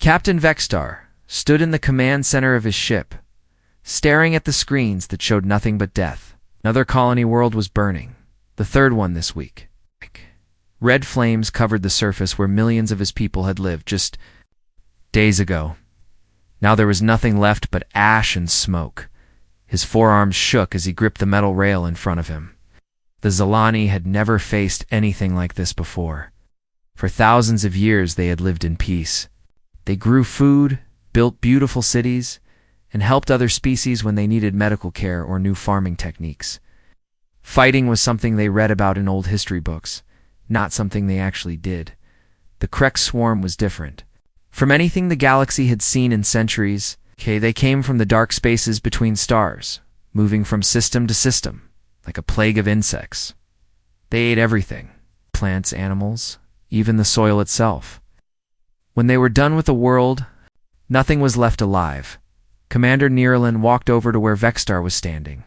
Captain Vexstar stood in the command center of his ship, staring at the screens that showed nothing but death. Another colony world was burning, the third one this week. Red flames covered the surface where millions of his people had lived just days ago. Now there was nothing left but ash and smoke. His forearms shook as he gripped the metal rail in front of him. The Zilani had never faced anything like this before. For thousands of years they had lived in peace. They grew food, built beautiful cities, and helped other species when they needed medical care or new farming techniques. Fighting was something they read about in old history books, not something they actually did. The Krek swarm was different. From anything the galaxy had seen in centuries, they came from the dark spaces between stars, moving from system to system, like a plague of insects. They ate everything, plants, animals, even the soil itself. When they were done with the world, nothing was left alive. Commander Nirlin walked over to where Vexstar was standing.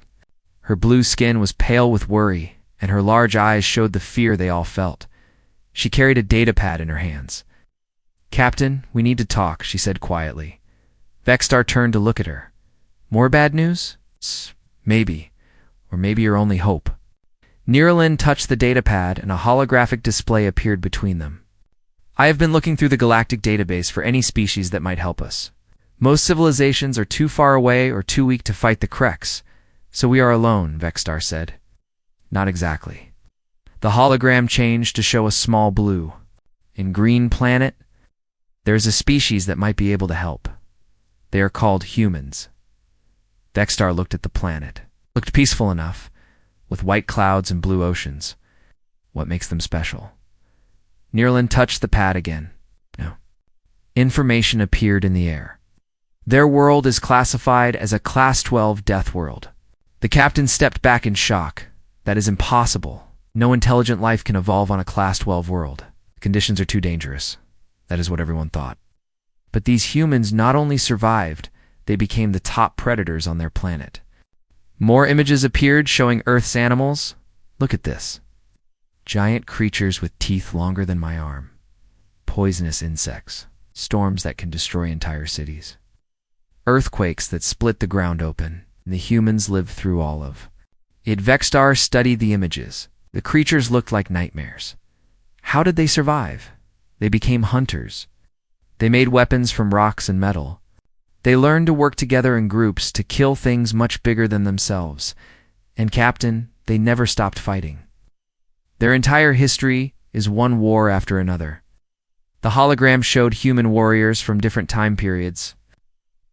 Her blue skin was pale with worry, and her large eyes showed the fear they all felt. She carried a datapad in her hands. "Captain, we need to talk," she said quietly. Vexstar turned to look at her. "More bad news?" "Maybe. Or maybe your only hope." Nirlin touched the datapad, and a holographic display appeared between them. "I have been looking through the galactic database for any species that might help us. Most civilizations are too far away or too weak to fight the Kreks, so we are alone," Vexstar said. "Not exactly." The hologram changed to show a small blue. "In Green Planet, there is a species that might be able to help. They are called humans." Vexstar looked at the planet. Looked peaceful enough, with white clouds and blue oceans. What makes them special? Nirlin touched the pad again. No. Information appeared in the air. Their world is classified as a Class 12 death world. The captain stepped back in shock. That is impossible. No intelligent life can evolve on a Class 12 world. The conditions are too dangerous. That is what everyone thought. But these humans not only survived, they became the top predators on their planet. More images appeared showing Earth's animals. Look at this. Giant creatures with teeth longer than my arm. Poisonous insects. Storms that can destroy entire cities. Earthquakes that split the ground open, and the humans lived through all of it. Vexstar studied the images. The creatures looked like nightmares. How did they survive? They became hunters. They made weapons from rocks and metal. They learned to work together in groups to kill things much bigger than themselves. And Captain, they never stopped fighting. Their entire history is one war after another. The hologram showed human warriors from different time periods.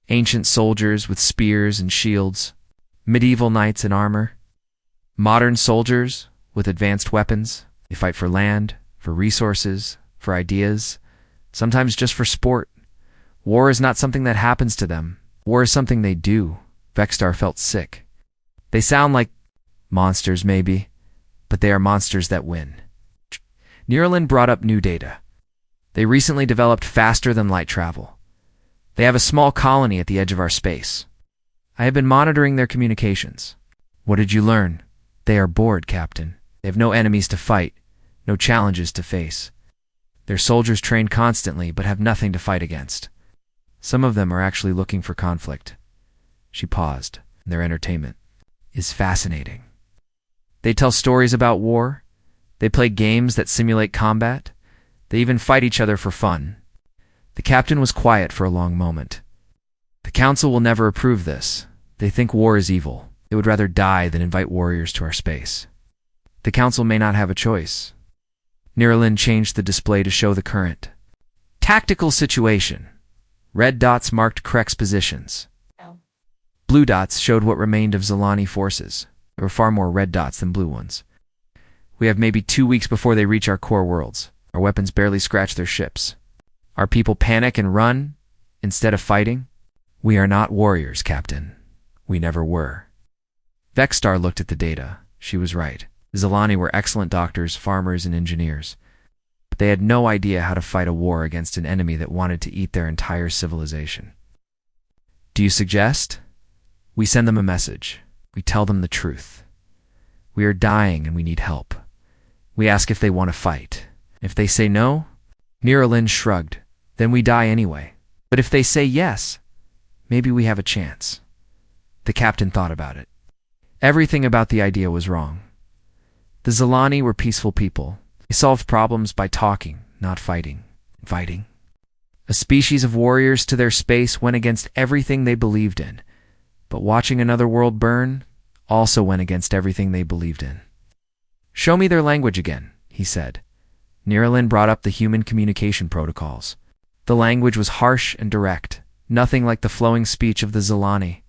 Ancient soldiers with spears and shields. Medieval knights in armor. Modern soldiers with advanced weapons. They fight for land, for resources, for ideas, sometimes just for sport. War is not something that happens to them. War is something they do. Vexstar felt sick. They sound like monsters, maybe, but they are monsters that win. Nirlin brought up new data. They recently developed faster-than-light travel. They have a small colony at the edge of our space. I have been monitoring their communications. What did you learn? They are bored, Captain. They have no enemies to fight, no challenges to face. Their soldiers train constantly but have nothing to fight against. Some of them are actually looking for conflict. She paused. Their entertainment is fascinating. They tell stories about war. They play games that simulate combat. They even fight each other for fun. The captain was quiet for a long moment. The council will never approve this. They think war is evil. They would rather die than invite warriors to our space. The council may not have a choice. Nirlin changed the display to show the current tactical situation. Red dots marked Krek's positions. Blue dots showed what remained of Zilani forces. There were far more red dots than blue ones. We have maybe 2 weeks before they reach our core worlds. Our weapons barely scratch their ships. Our people panic and run instead of fighting. We are not warriors, Captain. We never were. Vexstar looked at the data. She was right. The Zilani were excellent doctors, farmers, and engineers. But they had no idea how to fight a war against an enemy that wanted to eat their entire civilization. Do you suggest? We send them a message. We tell them the truth. We are dying and we need help. We ask if they want to fight. If they say no, Nirlin shrugged. Then we die anyway. But if they say yes, maybe we have a chance. The captain thought about it. Everything about the idea was wrong. The Zilani were peaceful people. They solved problems by talking, not fighting. Fighting. A species of warriors to their space went against everything they believed in, but watching another world burn also went against everything they believed in. Show me their language again, he said. Niralin brought up the human communication protocols. The language was harsh and direct, nothing like the flowing speech of the Zilani.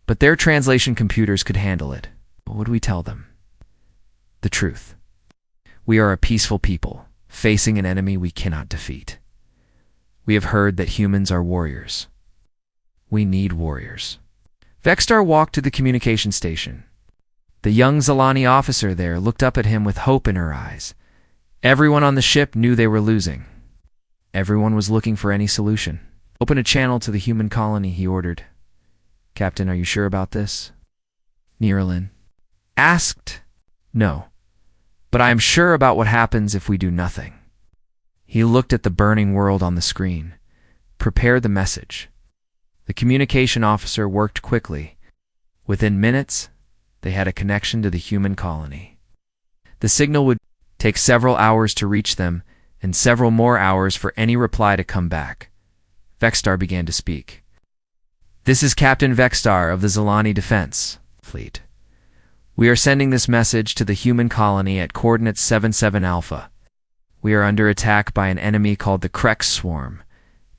But their translation computers could handle it. What would we tell them? The truth. We are a peaceful people, facing an enemy we cannot defeat. We have heard that humans are warriors. We need warriors. Vexstar walked to the communication station. The young Zilani officer there looked up at him with hope in her eyes. Everyone on the ship knew they were losing. Everyone was looking for any solution. Open a channel to the human colony, he ordered. Captain, are you sure about this? Niralin asked. No, but I am sure about what happens if we do nothing. He looked at the burning world on the screen. Prepare the message. The communication officer worked quickly. Within minutes, they had a connection to the human colony. The signal would take several hours to reach them, and several more hours for any reply to come back. Vexstar began to speak. This is Captain Vexstar of the Zilani Defense Fleet. We are sending this message to the human colony at coordinates 77 Alpha. We are under attack by an enemy called the Krex Swarm.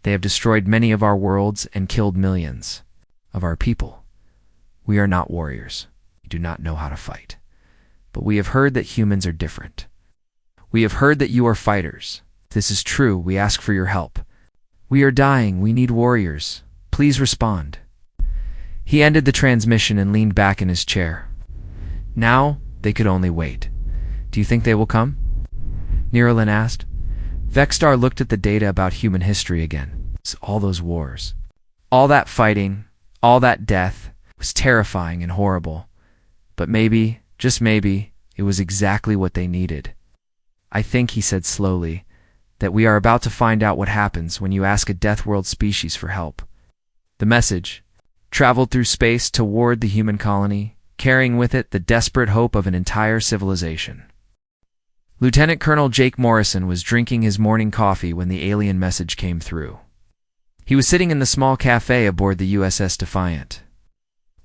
They have destroyed many of our worlds and killed millions of our people. We are not warriors. We do not know how to fight. But we have heard that humans are different. We have heard that you are fighters. If this is true, we ask for your help. We are dying. We need warriors. Please respond. He ended the transmission and leaned back in his chair. Now, they could only wait. Do you think they will come? Niralin asked. Vexstar looked at the data about human history again. All those wars. All that fighting, all that death was terrifying and horrible. But maybe, just maybe, it was exactly what they needed. I think, he said slowly, that we are about to find out what happens when you ask a Deathworld species for help. The message traveled through space toward the human colony, carrying with it the desperate hope of an entire civilization. Lieutenant Colonel Jake Morrison was drinking his morning coffee when the alien message came through. He was sitting in the small cafe aboard the USS Defiant,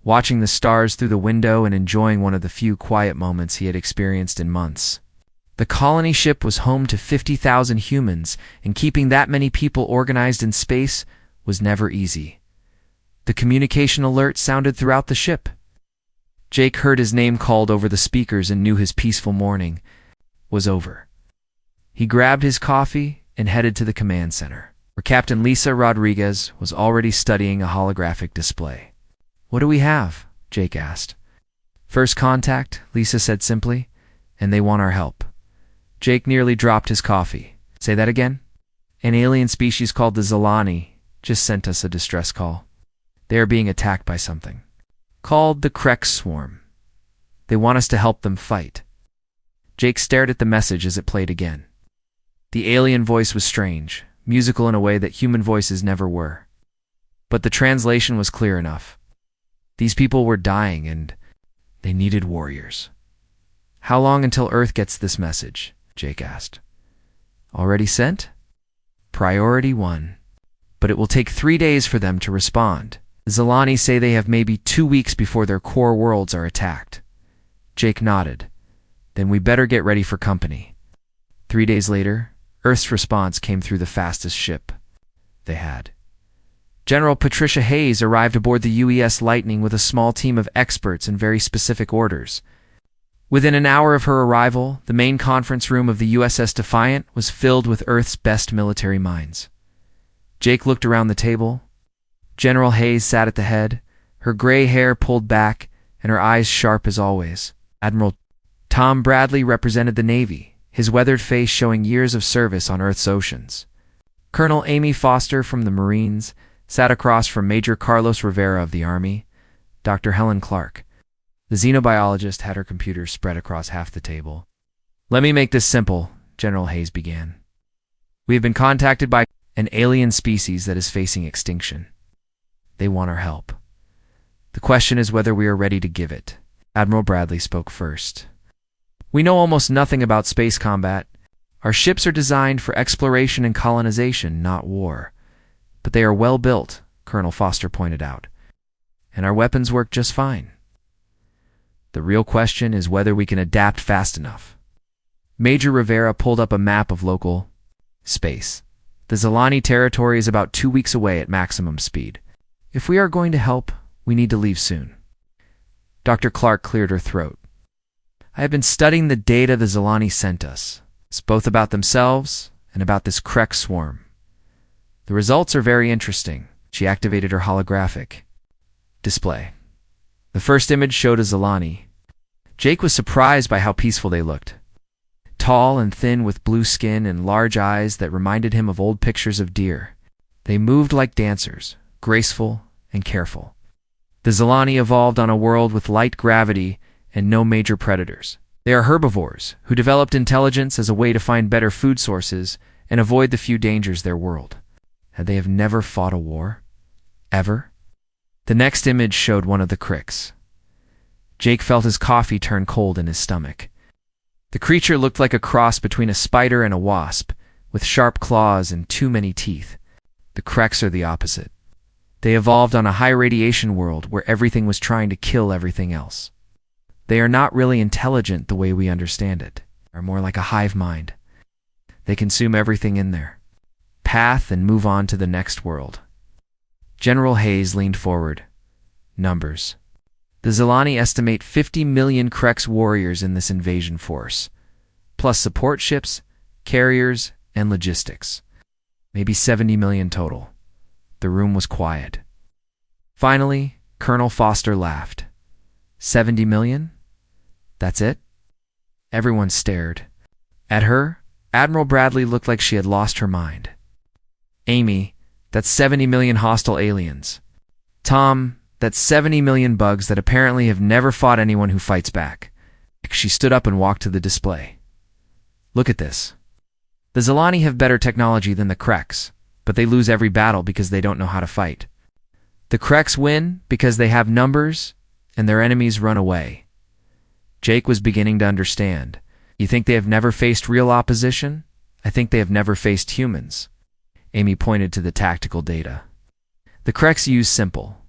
watching the stars through the window and enjoying one of the few quiet moments he had experienced in months. The colony ship was home to 50,000 humans, and keeping that many people organized in space was never easy. The communication alert sounded throughout the ship. Jake heard his name called over the speakers and knew his peaceful morning was over. He grabbed his coffee and headed to the command center, where Captain Lisa Rodriguez was already studying a holographic display. What do we have? Jake asked. First contact, Lisa said simply, and they want our help. Jake nearly dropped his coffee. Say that again? An alien species called the Zilani just sent us a distress call. They are being attacked by something called the Krex Swarm. They want us to help them fight. Jake stared at the message as it played again. The alien voice was strange, musical in a way that human voices never were. But the translation was clear enough. These people were dying and they needed warriors. How long until Earth gets this message? Jake asked. Already sent? Priority 1. But it will take 3 days for them to respond. The Zilani say they have maybe 2 weeks before their core worlds are attacked. Jake nodded. Then we better get ready for company. 3 days later, Earth's response came through the fastest ship they had. General Patricia Hayes arrived aboard the UES Lightning with a small team of experts and very specific orders. Within an hour of her arrival, the main conference room of the USS Defiant was filled with Earth's best military minds. Jake looked around the table. General Hayes sat at the head, her gray hair pulled back and her eyes sharp as always. Admiral Tom Bradley represented the Navy, his weathered face showing years of service on Earth's oceans. Colonel Amy Foster from the Marines sat across from Major Carlos Rivera of the Army. Dr. Helen Clark, the xenobiologist, had her computer spread across half the table. Let me make this simple, General Hayes began. We have been contacted by an alien species that is facing extinction. They want our help. The question is whether we are ready to give it. Admiral Bradley spoke first. We know almost nothing about space combat. Our ships are designed for exploration and colonization, not war. But they are well built, Colonel Foster pointed out. And our weapons work just fine. The real question is whether we can adapt fast enough. Major Rivera pulled up a map of local space. The Zilani territory is about 2 weeks away at maximum speed. If we are going to help, we need to leave soon. Dr. Clark cleared her throat. I have been studying the data the Zilani sent us. It's both about themselves and about this Krek swarm. The results are very interesting. She activated her holographic display. The first image showed a Zilani. Jake was surprised by how peaceful they looked. Tall and thin with blue skin and large eyes that reminded him of old pictures of deer. They moved like dancers, graceful and careful. The Zilani evolved on a world with light gravity and no major predators. They are herbivores who developed intelligence as a way to find better food sources and avoid the few dangers their world. And they have never fought a war? Ever? The next image showed one of the Kreks. Jake felt his coffee turn cold in his stomach. The creature looked like a cross between a spider and a wasp, with sharp claws and too many teeth. The Kreks are the opposite. They evolved on a high-radiation world where everything was trying to kill everything else. They are not really intelligent the way we understand it. They are more like a hive mind. They consume everything in their path and move on to the next world. General Hayes leaned forward. Numbers. The Zilani estimate 50 million Kreks warriors in this invasion force, plus support ships, carriers, and logistics. Maybe 70 million total. The room was quiet. Finally, Colonel Foster laughed. 70 million? That's it? Everyone stared. At her, Admiral Bradley looked like she had lost her mind. Amy, that's 70 million hostile aliens. Tom, that's 70 million bugs that apparently have never fought anyone who fights back. She stood up and walked to the display. Look at this. The Zilani have better technology than the Kreks, but they lose every battle because they don't know how to fight. The Kreks win because they have numbers, and their enemies run away. Jake was beginning to understand. You think they have never faced real opposition? I think they have never faced humans. Amy pointed to the tactical data. The Kreks use simple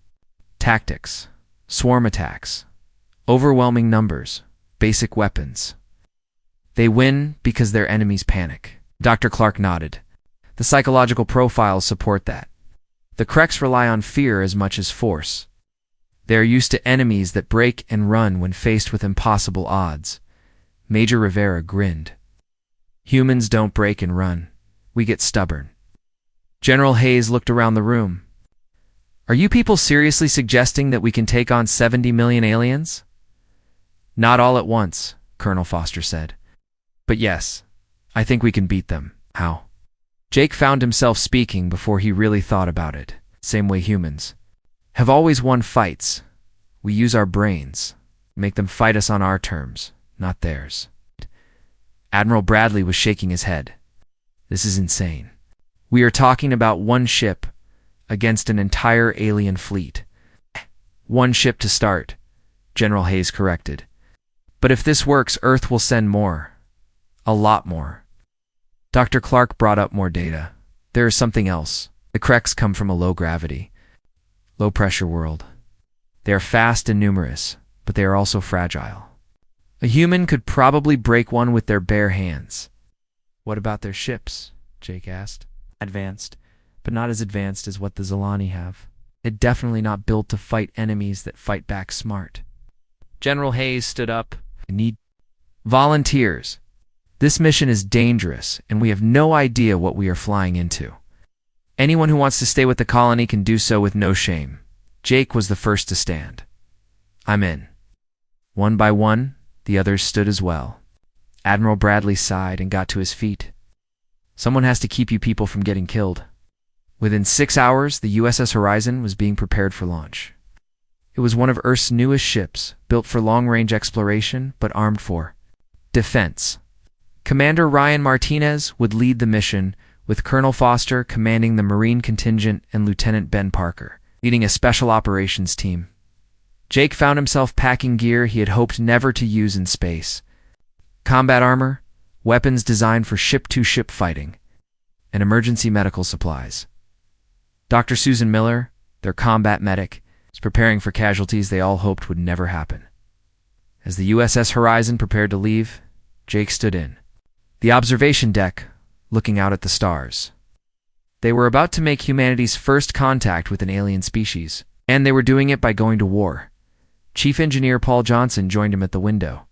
tactics, swarm attacks, overwhelming numbers, basic weapons. They win because their enemies panic. Dr. Clark nodded. The psychological profiles support that. The Kreks rely on fear as much as force. They are used to enemies that break and run when faced with impossible odds. Major Rivera grinned. Humans don't break and run. We get stubborn. General Hayes looked around the room. Are you people seriously suggesting that we can take on 70 million aliens? Not all at once, Colonel Foster said. But yes, I think we can beat them. How? Jake found himself speaking before he really thought about it. Same way humans have always won fights. We use our brains, make them fight us on our terms, not theirs. Admiral Bradley was shaking his head. This is insane. We are talking about one ship against an entire alien fleet. One ship to start, General Hayes corrected. But if this works, Earth will send more. A lot more. Dr. Clark brought up more data. There is something else. The Kreks come from a low-gravity, low-pressure world. They are fast and numerous, but they are also fragile. A human could probably break one with their bare hands. What about their ships? Jake asked. Advanced, but not as advanced as what the Zilani have. They're definitely not built to fight enemies that fight back smart. General Hayes stood up. I need volunteers. This mission is dangerous, and we have no idea what we are flying into. Anyone who wants to stay with the colony can do so with no shame. Jake was the first to stand. I'm in. One by one, the others stood as well. Admiral Bradley sighed and got to his feet. Someone has to keep you people from getting killed. Within 6 hours, the USS Horizon was being prepared for launch. It was one of Earth's newest ships, built for long-range exploration, but armed for defense. Commander Ryan Martinez would lead the mission with Colonel Foster commanding the Marine contingent and Lieutenant Ben Parker leading a special operations team. Jake found himself packing gear he had hoped never to use in space: combat armor, weapons designed for ship-to-ship fighting, and emergency medical supplies. Dr. Susan Miller, their combat medic, was preparing for casualties they all hoped would never happen. As the USS Horizon prepared to leave, Jake stood in the observation deck, looking out at the stars. They were about to make humanity's first contact with an alien species, and they were doing it by going to war. Chief Engineer Paul Johnson joined him at the window.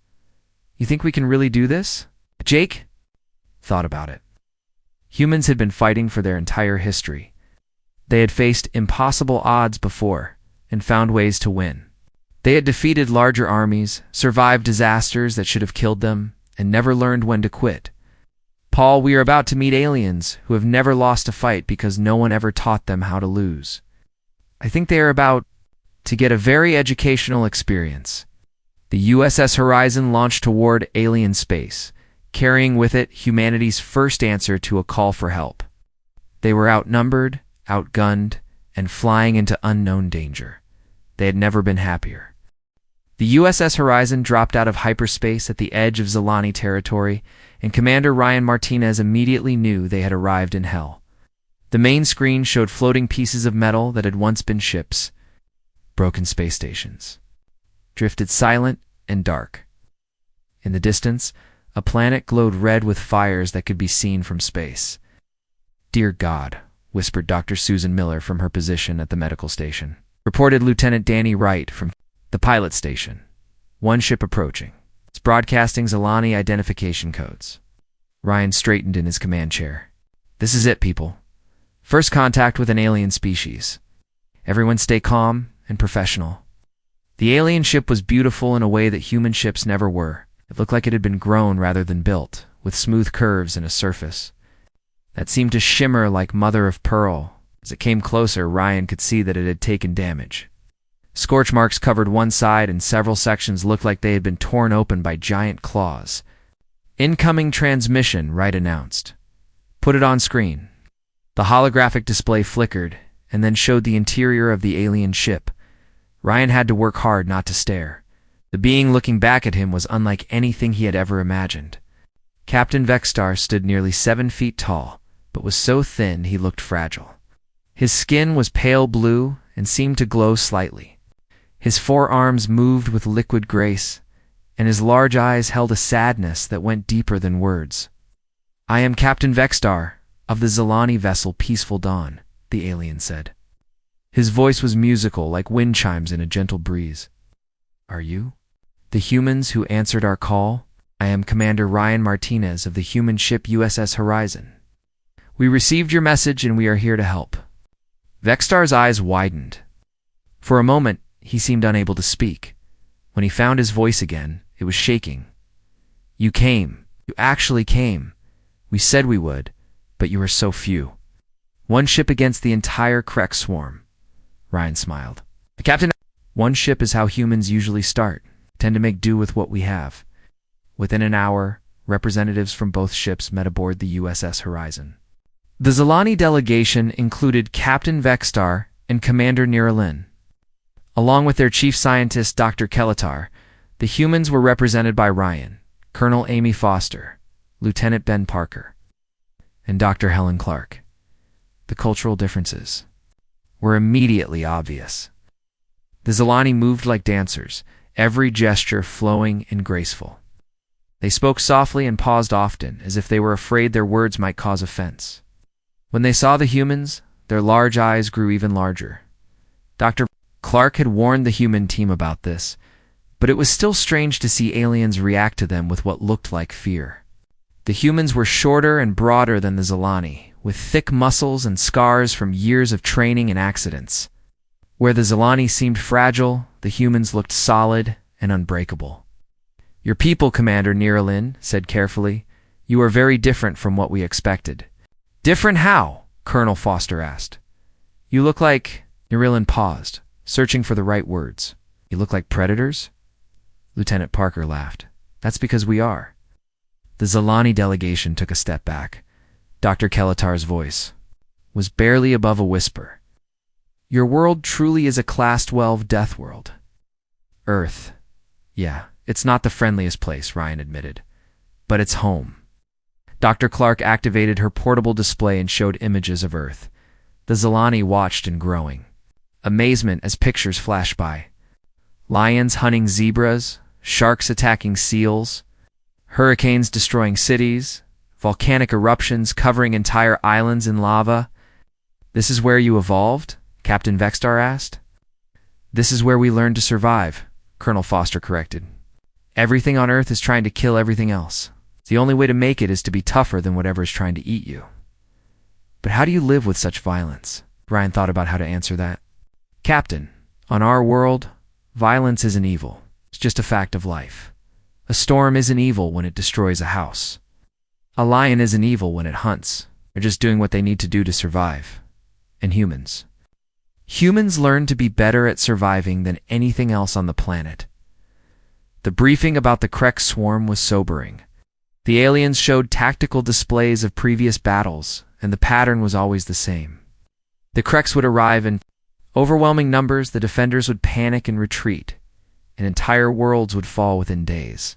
"You think we can really do this?" Jake thought about it. Humans had been fighting for their entire history. They had faced impossible odds before and found ways to win. They had defeated larger armies, survived disasters that should have killed them, and never learned when to quit. "Paul, we are about to meet aliens who have never lost a fight because no one ever taught them how to lose. I think they are about to get a very educational experience." The USS Horizon launched toward alien space, carrying with it humanity's first answer to a call for help. They were outnumbered, outgunned, and flying into unknown danger. They had never been happier. The USS Horizon dropped out of hyperspace at the edge of Zilani territory, and Commander Ryan Martinez immediately knew they had arrived in hell. The main screen showed floating pieces of metal that had once been ships, broken space stations, drifted silent and dark. In the distance, a planet glowed red with fires that could be seen from space. "Dear God," whispered Dr. Susan Miller from her position at the medical station. Reported Lieutenant Danny Wright from the pilot station. "One ship approaching. It's broadcasting Zilani identification codes." Ryan straightened in his command chair. "This is it, people. First contact with an alien species. Everyone stay calm and professional." The alien ship was beautiful in a way that human ships never were. It looked like it had been grown rather than built, with smooth curves and a surface that seemed to shimmer like mother of pearl. As it came closer, Ryan could see that it had taken damage. Scorch marks covered one side, and several sections looked like they had been torn open by giant claws. "Incoming transmission," Wright announced. "Put it on screen." The holographic display flickered, and then showed the interior of the alien ship. Ryan had to work hard not to stare. The being looking back at him was unlike anything he had ever imagined. Captain Vexstar stood nearly 7 feet tall, but was so thin he looked fragile. His skin was pale blue and seemed to glow slightly. His forearms moved with liquid grace, and his large eyes held a sadness that went deeper than words. "I am Captain Vexstar, of the Zilani vessel Peaceful Dawn," the alien said. His voice was musical, like wind chimes in a gentle breeze. "Are you the humans who answered our call? I am Commander Ryan Martinez of the human ship USS Horizon. We received your message and we are here to help." Vexstar's eyes widened. For a moment, he seemed unable to speak. When he found his voice again, it was shaking. "You came. You actually came. We said we would, but you were so few. One ship against the entire Krek swarm." Ryan smiled. "Captain, one ship is how humans usually start. Tend to make do with what we have." Within an hour, representatives from both ships met aboard the USS Horizon. The Zilani delegation included Captain Vexstar and Commander Niralin. Along with their chief scientist, Dr. Kelatar, the humans were represented by Ryan, Colonel Amy Foster, Lieutenant Ben Parker, and Dr. Helen Clark. The cultural differences were immediately obvious. The Zilani moved like dancers, every gesture flowing and graceful. They spoke softly and paused often, as if they were afraid their words might cause offense. When they saw the humans, their large eyes grew even larger. Dr. Clark had warned the human team about this, but it was still strange to see aliens react to them with what looked like fear. The humans were shorter and broader than the Zilani, with thick muscles and scars from years of training and accidents. Where the Zilani seemed fragile, the humans looked solid and unbreakable. "Your people, Commander Niralin," said carefully. "You are very different from what we expected." "Different how?" Colonel Foster asked. "You look like—" Niralin paused, searching for the right words. "You look like predators?" Lieutenant Parker laughed. "That's because we are." The Zilani delegation took a step back. Dr. Kelatar's voice was barely above a whisper. Your world truly is a Class 12 death world. Earth. Yeah, it's not the friendliest place, Ryan admitted. But it's home. Dr. Clark activated her portable display and showed images of Earth. The Zilani watched in growing amazement as pictures flashed by. Lions hunting zebras, sharks attacking seals, hurricanes destroying cities, volcanic eruptions covering entire islands in lava. This is where you evolved? Captain Vextar asked. This is where we learned to survive, Colonel Foster corrected. Everything on Earth is trying to kill everything else. The only way to make it is to be tougher than whatever is trying to eat you. But how do you live with such violence? Ryan thought about how to answer that. Captain, on our world, violence isn't evil. It's just a fact of life. A storm isn't evil when it destroys a house. A lion isn't evil when it hunts. They're just doing what they need to do to survive. And humans. Humans learn to be better at surviving than anything else on the planet. The briefing about the Krek swarm was sobering. The aliens showed tactical displays of previous battles, and the pattern was always the same. The Kreks would arrive in overwhelming numbers, the defenders would panic and retreat, and entire worlds would fall within days.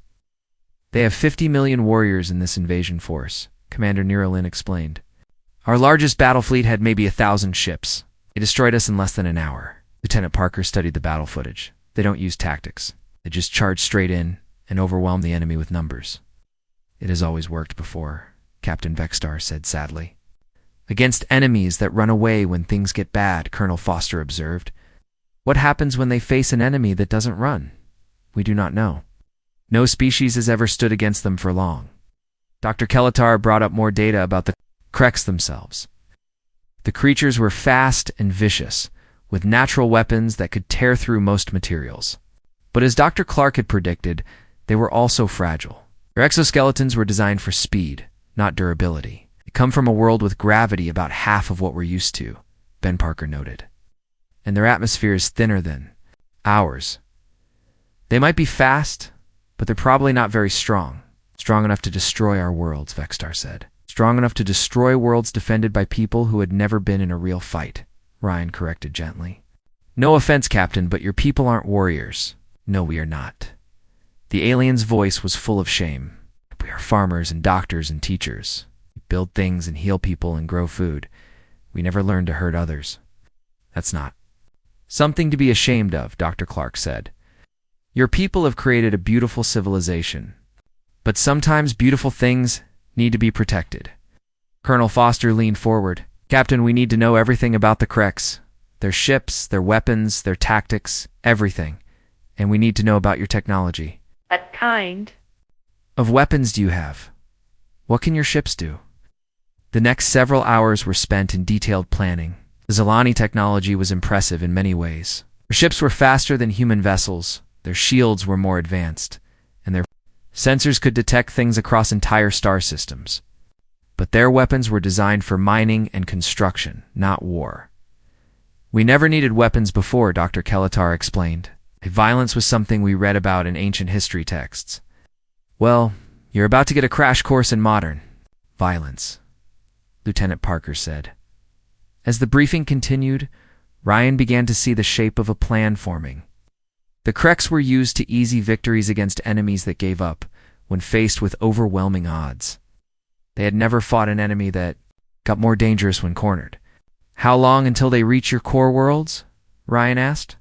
They have 50 million warriors in this invasion force, Commander Nerolin explained. Our largest battle fleet had maybe 1,000 ships. They destroyed us in less than an hour. Lieutenant Parker studied the battle footage. They don't use tactics. They just charge straight in and overwhelm the enemy with numbers. It has always worked before, Captain Vextar said sadly. Against enemies that run away when things get bad, Colonel Foster observed. What happens when they face an enemy that doesn't run? We do not know. No species has ever stood against them for long. Dr. Kelatar brought up more data about the Kreks themselves. The creatures were fast and vicious, with natural weapons that could tear through most materials. But as Dr. Clark had predicted, they were also fragile. Their exoskeletons were designed for speed, not durability. They come from a world with gravity about half of what we're used to, Ben Parker noted. And their atmosphere is thinner than ours. They might be fast, but they're probably not very strong. Strong enough to destroy our worlds, Vextar said. Strong enough to destroy worlds defended by people who had never been in a real fight, Ryan corrected gently. No offense, Captain, but your people aren't warriors. No, we are not. The alien's voice was full of shame. We are farmers and doctors and teachers. We build things and heal people and grow food. We never learned to hurt others. That's not something to be ashamed of, Dr. Clark said. Your people have created a beautiful civilization. But sometimes beautiful things need to be protected. Colonel Foster leaned forward. Captain, we need to know everything about the Kreks. Their ships, their weapons, their tactics, everything. And we need to know about your technology. What kind of weapons do you have? What can your ships do? The next several hours were spent in detailed planning. The Zilani technology was impressive in many ways. Their ships were faster than human vessels, their shields were more advanced, and their sensors could detect things across entire star systems. But their weapons were designed for mining and construction, not war. We never needed weapons before, Dr. Kelatar explained. Violence was something we read about in ancient history texts. Well, you're about to get a crash course in modern violence, Lieutenant Parker said. As the briefing continued, Ryan began to see the shape of a plan forming. The Kreks were used to easy victories against enemies that gave up when faced with overwhelming odds. They had never fought an enemy that got more dangerous when cornered. How long until they reach your core worlds? Ryan asked.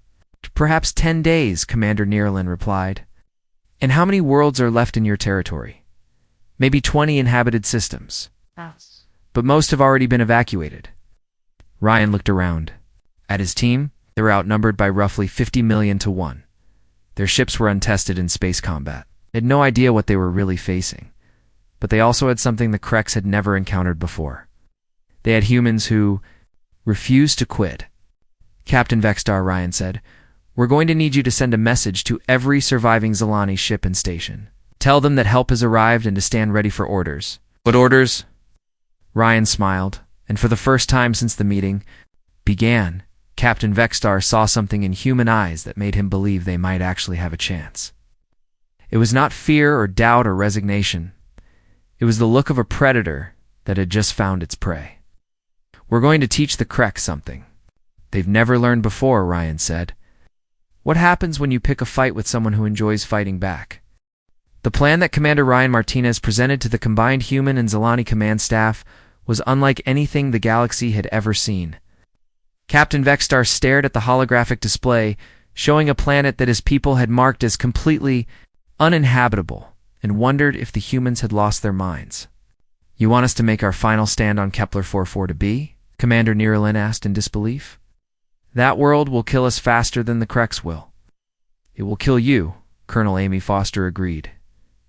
Perhaps 10 days, Commander Nerolin replied. And how many worlds are left in your territory? Maybe 20 inhabited systems. Yes. But most have already been evacuated. Ryan looked around. At his team, they were outnumbered by roughly 50 million to 1. Their ships were untested in space combat. They had no idea what they were really facing. But they also had something the Kreks had never encountered before. They had humans who refused to quit. Captain Vextar, Ryan said, we're going to need you to send a message to every surviving Zilani ship and station. Tell them that help has arrived and to stand ready for orders. What orders? Ryan smiled, and for the first time since the meeting began, Captain Vextar saw something in human eyes that made him believe they might actually have a chance. It was not fear or doubt or resignation. It was the look of a predator that had just found its prey. "We're going to teach the Krek something they've never learned before," Ryan said. "What happens when you pick a fight with someone who enjoys fighting back?" The plan that Commander Ryan Martinez presented to the combined human and Zilani command staff was unlike anything the galaxy had ever seen. Captain Vexstar stared at the holographic display, showing a planet that his people had marked as completely uninhabitable, and wondered if the humans had lost their minds. "You want us to make our final stand on Kepler 44 to B?" Commander Niralin asked in disbelief. "That world will kill us faster than the Kreks will." "It will kill you," Colonel Amy Foster agreed.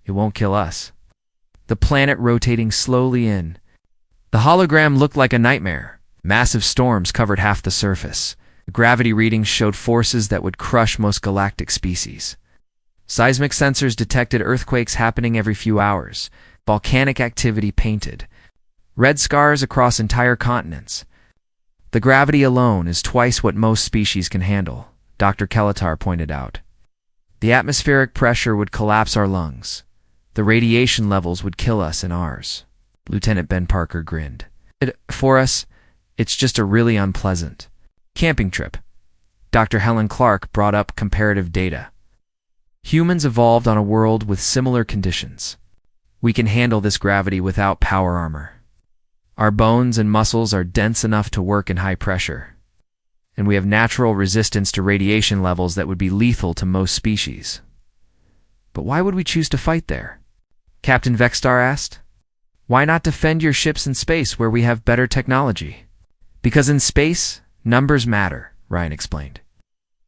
"It won't kill us." The planet rotating slowly in. The hologram looked like a nightmare. Massive storms covered half the surface. Gravity readings showed forces that would crush most galactic species. Seismic sensors detected earthquakes happening every few hours. Volcanic activity painted red scars across entire continents. "The gravity alone is twice what most species can handle," Dr. Kelatar pointed out. "The atmospheric pressure would collapse our lungs. The radiation levels would kill us in ours." Lieutenant Ben Parker grinned. "For us, it's just a really unpleasant camping trip." Dr. Helen Clark brought up comparative data. "Humans evolved on a world with similar conditions. We can handle this gravity without power armor. Our bones and muscles are dense enough to work in high pressure, and we have natural resistance to radiation levels that would be lethal to most species." "But why would we choose to fight there?" Captain Vexstar asked. "Why not defend your ships in space where we have better technology?" "Because in space, numbers matter," Ryan explained.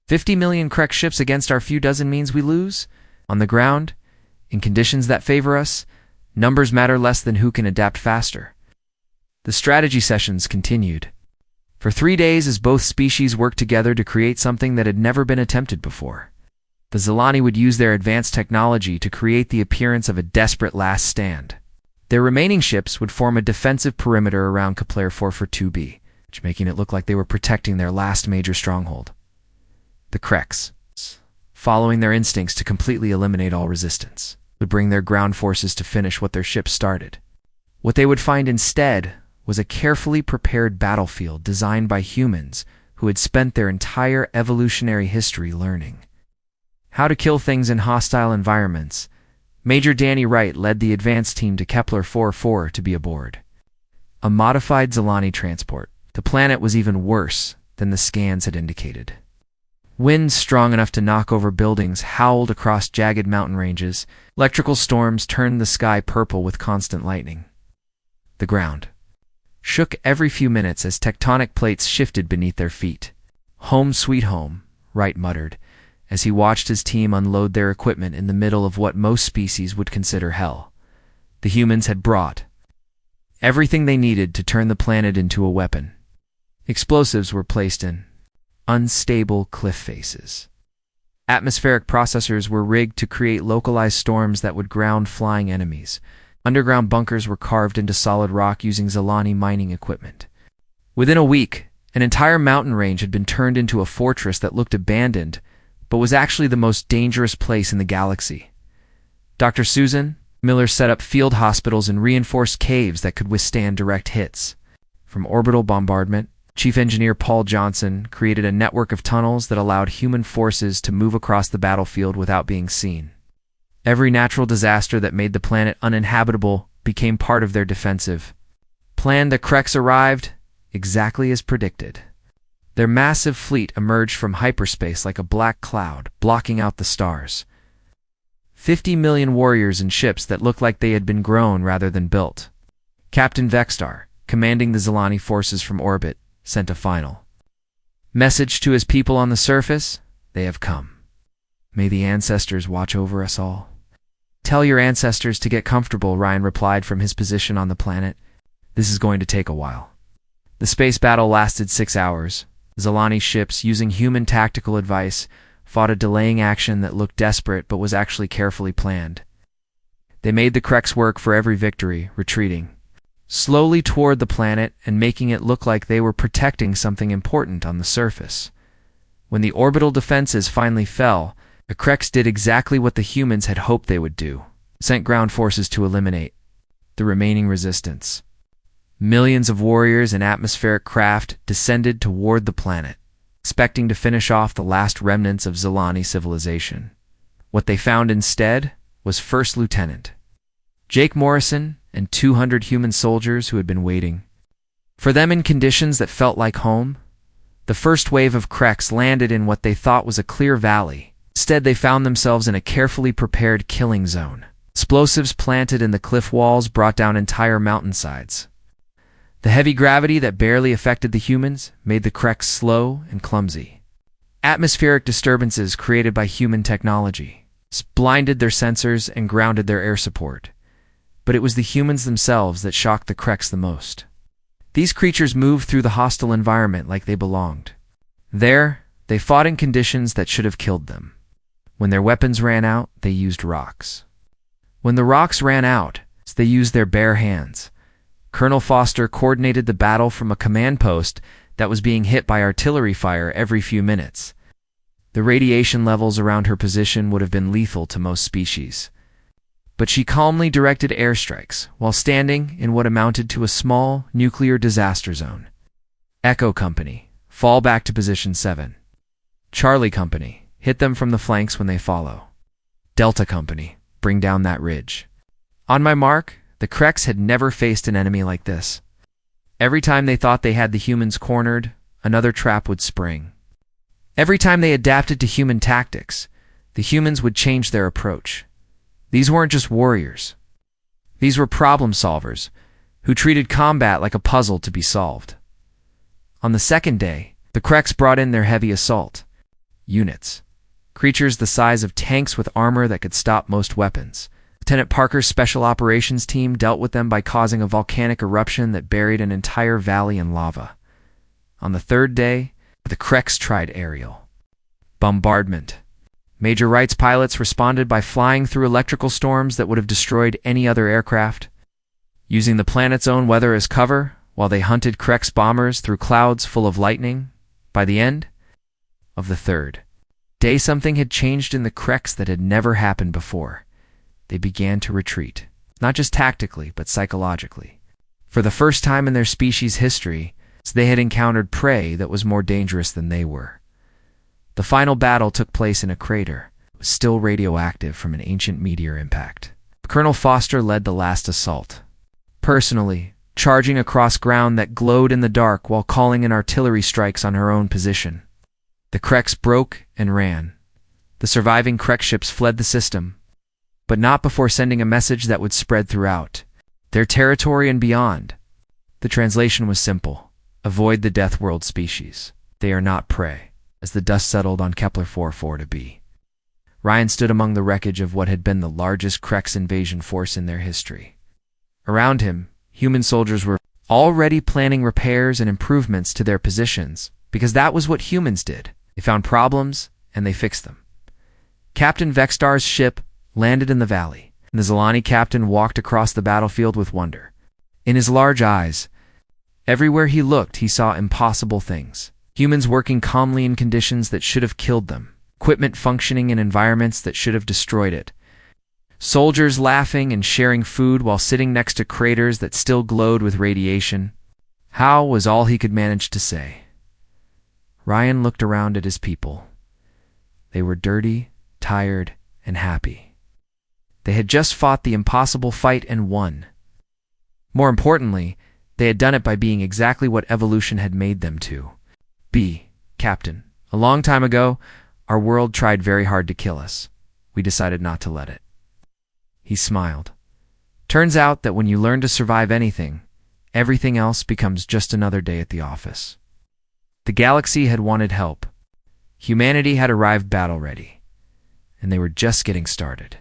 50 million Krek ships against our few dozen means we lose. On the ground, in conditions that favor us, numbers matter less than who can adapt faster. The strategy sessions continued. For 3 days as both species worked together to create something that had never been attempted before. The Zilani would use their advanced technology to create the appearance of a desperate last stand. Their remaining ships would form a defensive perimeter around Kepler 44-2b, making it look like they were protecting their last major stronghold. The Kreks, following their instincts to completely eliminate all resistance, would bring their ground forces to finish what their ships started. What they would find instead was a carefully prepared battlefield designed by humans who had spent their entire evolutionary history learning how to kill things in hostile environments. Major Danny Wright led the advance team to Kepler 44 to be aboard a modified Zilani transport. The planet was even worse than the scans had indicated. Winds strong enough to knock over buildings howled across jagged mountain ranges. Electrical storms turned the sky purple with constant lightning. The ground shook every few minutes as tectonic plates shifted beneath their feet. "Home sweet home," Wright muttered, as he watched his team unload their equipment in the middle of what most species would consider hell. The humans had brought everything they needed to turn the planet into a weapon. Explosives were placed in unstable cliff faces. Atmospheric processors were rigged to create localized storms that would ground flying enemies. Underground bunkers were carved into solid rock using Zilani mining equipment. Within a week, an entire mountain range had been turned into a fortress that looked abandoned, but was actually the most dangerous place in the galaxy. Dr. Susan Miller set up field hospitals and reinforced caves that could withstand direct hits. From orbital bombardment, Chief Engineer Paul Johnson created a network of tunnels that allowed human forces to move across the battlefield without being seen. Every natural disaster that made the planet uninhabitable became part of their defensive plan. The Kreks arrived exactly as predicted. Their massive fleet emerged from hyperspace like a black cloud, blocking out the stars. 50 million warriors and ships that looked like they had been grown rather than built. Captain Vexstar, commanding the Zilani forces from orbit, sent a final message to his people on the surface: "They have come. May the ancestors watch over us all." "Tell your ancestors to get comfortable," Ryan replied from his position on the planet. "This is going to take a while." The space battle lasted 6 hours. Zilani ships, using human tactical advice, fought a delaying action that looked desperate but was actually carefully planned. They made the Kreks work for every victory, retreating slowly toward the planet and making it look like they were protecting something important on the surface. When the orbital defenses finally fell, the Kreks did exactly what the humans had hoped they would do: sent ground forces to eliminate the remaining resistance. Millions of warriors and atmospheric craft descended toward the planet, expecting to finish off the last remnants of Zilani civilization. What they found instead was First Lieutenant Jake Morrison and 200 human soldiers who had been waiting for them in conditions that felt like home. The first wave of Kreks landed in what they thought was a clear valley. Instead, they found themselves in a carefully prepared killing zone. Explosives planted in the cliff walls brought down entire mountainsides. The heavy gravity that barely affected the humans made the Kreks slow and clumsy. Atmospheric disturbances created by human technology blinded their sensors and grounded their air support. But it was the humans themselves that shocked the Kreks the most. These creatures moved through the hostile environment like they belonged. There, they fought in conditions that should have killed them. When their weapons ran out, they used rocks. When the rocks ran out, they used their bare hands. Colonel Foster coordinated the battle from a command post that was being hit by artillery fire every few minutes. The radiation levels around her position would have been lethal to most species. But she calmly directed airstrikes while standing in what amounted to a small nuclear disaster zone. Echo Company, fall back to position 7. Charlie Company, hit them from the flanks when they follow. Delta Company, bring down that ridge. On my mark, the Kreks had never faced an enemy like this. Every time they thought they had the humans cornered, another trap would spring. Every time they adapted to human tactics, the humans would change their approach. These weren't just warriors. These were problem solvers who treated combat like a puzzle to be solved. On the second day, the Kreks brought in their heavy assault units, creatures the size of tanks with armor that could stop most weapons. Lieutenant Parker's special operations team dealt with them by causing a volcanic eruption that buried an entire valley in lava. On the third day, the Kreks tried aerial bombardment. Major Wright's pilots responded by flying through electrical storms that would have destroyed any other aircraft, using the planet's own weather as cover while they hunted Kreks bombers through clouds full of lightning. By the end of the third day, something had changed in the Kreks that had never happened before. They began to retreat, not just tactically, but psychologically. For the first time in their species' history, they had encountered prey that was more dangerous than they were. The final battle took place in a crater. It was still radioactive from an ancient meteor impact. Colonel Foster led the last assault, personally, charging across ground that glowed in the dark while calling in artillery strikes on her own position. The Kreks broke and ran. The surviving Krek ships fled the system, but not before sending a message that would spread throughout their territory and beyond. The translation was simple: avoid the Deathworld species. They are not prey. As the dust settled on Kepler 4 to B, Ryan stood among the wreckage of what had been the largest Kreks invasion force in their history. Around him, human soldiers were already planning repairs and improvements to their positions, because that was what humans did. They found problems, and they fixed them. Captain Vextar's ship landed in the valley, and the Zilani captain walked across the battlefield with wonder. In his large eyes, everywhere he looked, he saw impossible things. Humans working calmly in conditions that should have killed them. Equipment functioning in environments that should have destroyed it. Soldiers laughing and sharing food while sitting next to craters that still glowed with radiation. How was all he could manage to say. Ryan looked around at his people. They were dirty, tired, and happy. They had just fought the impossible fight and won. More importantly, they had done it by being exactly what evolution had made them to. Captain, a long time ago, our world tried very hard to kill us. We decided not to let it. He smiled. Turns out that when you learn to survive anything, everything else becomes just another day at the office. The galaxy had wanted help. Humanity had arrived battle-ready, and they were just getting started.